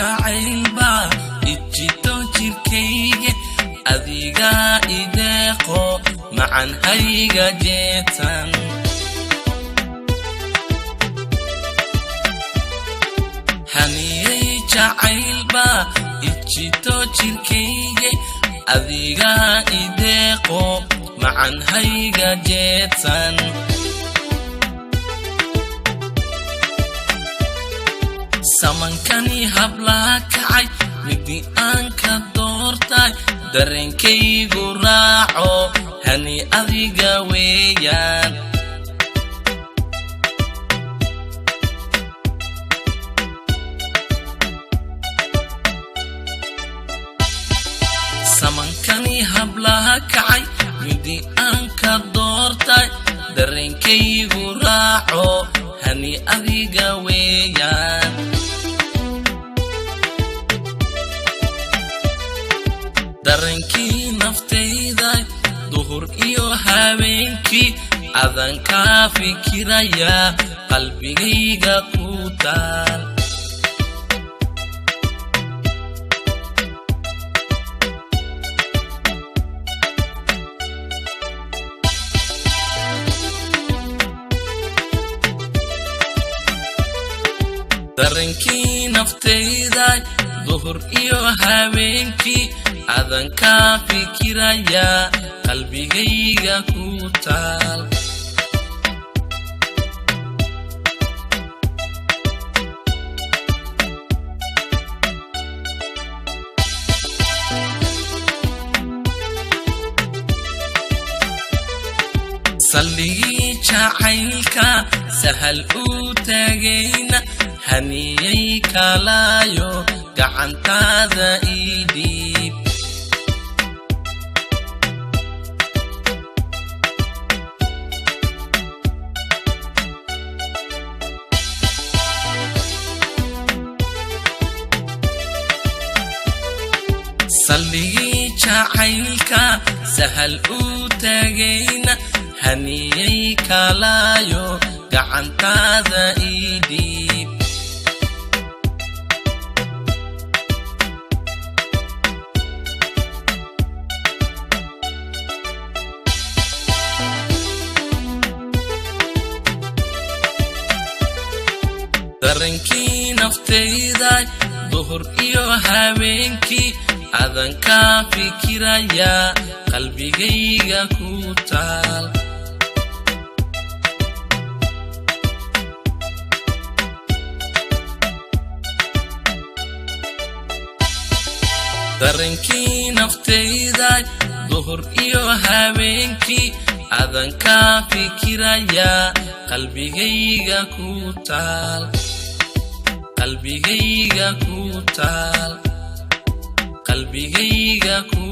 jacaylba ijito jirkayga adiga ideeqo macan hayga jeetan haniyay jacaylba ijito jirkayga adiga ideeqo macan hayga jeetan samankani habla kacay midi aan ka doortay dareenkaygu raaco hani adiga weeyaan samankani habla kacay midi aan ka doortay dareenkaygu raaco hani adiga weeyaan dareenkii naftayda duhur iyo habeenkii adan ka fikiraya qalbigayga ku taal dareenkii naftayda duhur iyo habeenkii adan ka fikiraya qalbigayga ku taal salligii jacaylka sahal u tagayna haniyay kalaayo gacantaada ii dhiib salligii jacaylka sahal u tagayna haniyay kalaayo gacantaada ii dhiib dareenkii naftayda duhur iyo habeenkii adan ka fikiraya qalbigayga ku taal dareenkii naftayda duhur iyo habeenkii adan ka fikiraya qalbigayga ku taal qalbigayga ku taal qalbigayga ku